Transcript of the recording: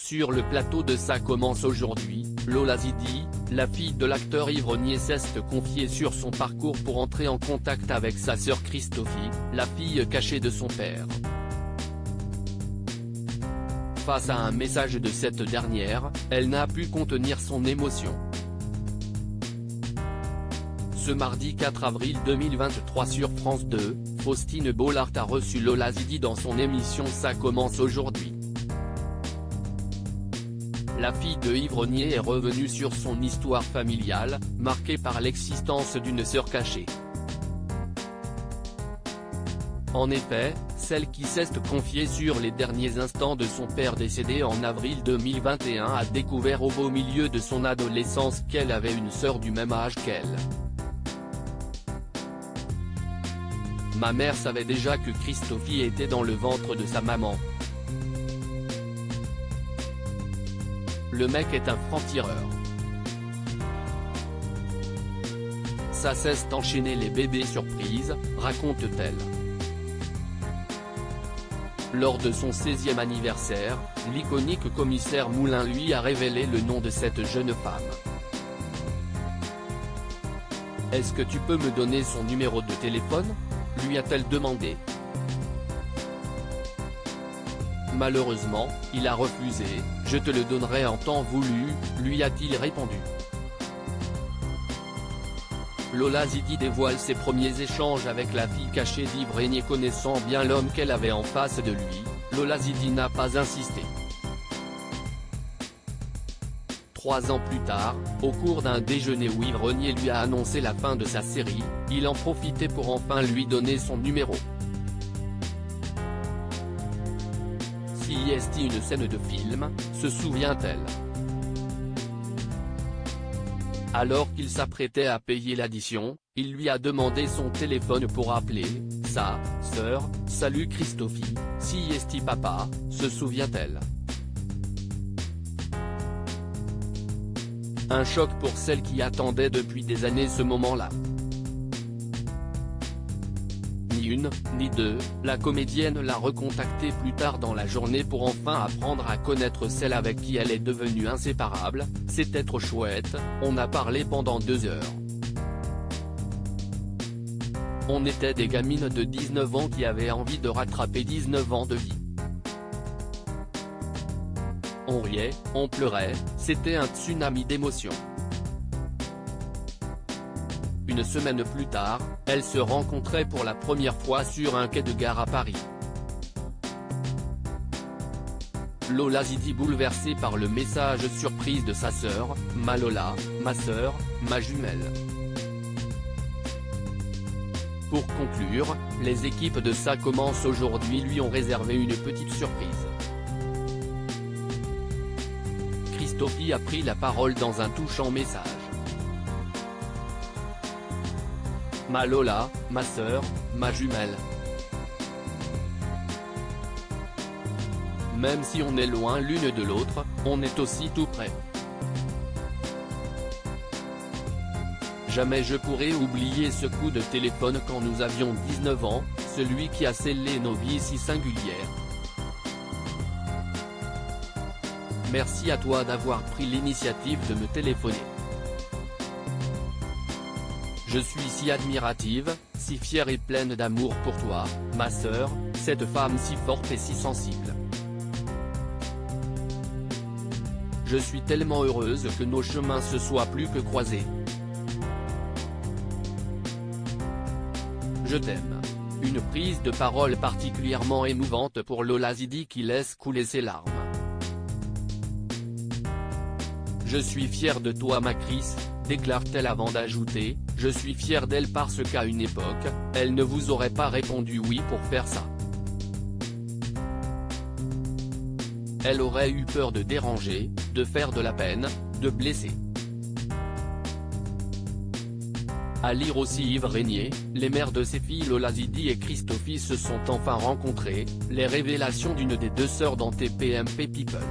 Sur le plateau de Ça commence aujourd'hui, Lola Zidi, la fille de l'acteur Yves Renier s'est confiée sur son parcours pour entrer en contact avec sa sœur Christophie, la fille cachée de son père. Face à un message de cette dernière, elle n'a pu contenir son émotion. Ce mardi 4 avril 2023 sur France 2, Faustine Bollard a reçu Lola Zidi dans son émission Ça commence aujourd'hui. La fille de Yves Renier est revenue sur son histoire familiale, marquée par l'existence d'une sœur cachée. En effet, celle qui s'est confiée sur les derniers instants de son père décédé en avril 2021 a découvert au beau milieu de son adolescence qu'elle avait une sœur du même âge qu'elle. Ma mère savait déjà que Christophie était dans le ventre de sa maman. Le mec est un franc-tireur. Ça cesse d'enchaîner les bébés surprises, raconte-t-elle. Lors de son 16e anniversaire, l'iconique commissaire Moulin lui a révélé le nom de cette jeune femme. « Est-ce que tu peux me donner son numéro de téléphone ?» lui a-t-elle demandé. Malheureusement, il a refusé, « Je te le donnerai en temps voulu », lui a-t-il répondu. Lola Zidi dévoile ses premiers échanges avec la fille cachée d'Yves Renier. Connaissant bien l'homme qu'elle avait en face de lui, Lola Zidi n'a pas insisté. 3 ans plus tard, au cours d'un déjeuner où Yves Renier lui a annoncé la fin de sa série, il en profitait pour enfin lui donner son numéro. Si est une scène de film, se souvient-elle. Alors qu'il s'apprêtait à payer l'addition, il lui a demandé son téléphone pour appeler sa sœur. « Salut Christophie, si est papa », se souvient-elle. Un choc pour celle qui attendait depuis des années ce moment-là. Ni une, ni deux, la comédienne l'a recontactée plus tard dans la journée pour enfin apprendre à connaître celle avec qui elle est devenue inséparable. « C'était trop chouette, on a parlé pendant 2 heures. On était des gamines de 19 ans qui avaient envie de rattraper 19 ans de vie. On riait, on pleurait, c'était un tsunami d'émotions. » Une semaine plus tard, elles se rencontraient pour la première fois sur un quai de gare à Paris. Lola Zidi bouleversée par le message surprise de sa sœur, « Ma Lola, ma sœur, ma jumelle ». Pour conclure, les équipes de Ça commence aujourd'hui lui ont réservé une petite surprise. Christophie a pris la parole dans un touchant message. Ma Lola, ma sœur, ma jumelle. Même si on est loin l'une de l'autre, on est aussi tout près. Jamais je pourrai oublier ce coup de téléphone quand nous avions 19 ans, celui qui a scellé nos vies si singulières. Merci à toi d'avoir pris l'initiative de me téléphoner. Je suis si admirative, si fière et pleine d'amour pour toi, ma sœur, cette femme si forte et si sensible. Je suis tellement heureuse que nos chemins se soient plus que croisés. Je t'aime. Une prise de parole particulièrement émouvante pour Lola Zidi qui laisse couler ses larmes. Je suis fière de toi ma Chris, déclare-t-elle avant d'ajouter, je suis fière d'elle parce qu'à une époque, elle ne vous aurait pas répondu oui pour faire ça. Elle aurait eu peur de déranger, de faire de la peine, de blesser. À lire aussi Yves Renier, les mères de ses filles Lola Zidi et Christophie se sont enfin rencontrées, les révélations d'une des 2 sœurs dans TPMP People.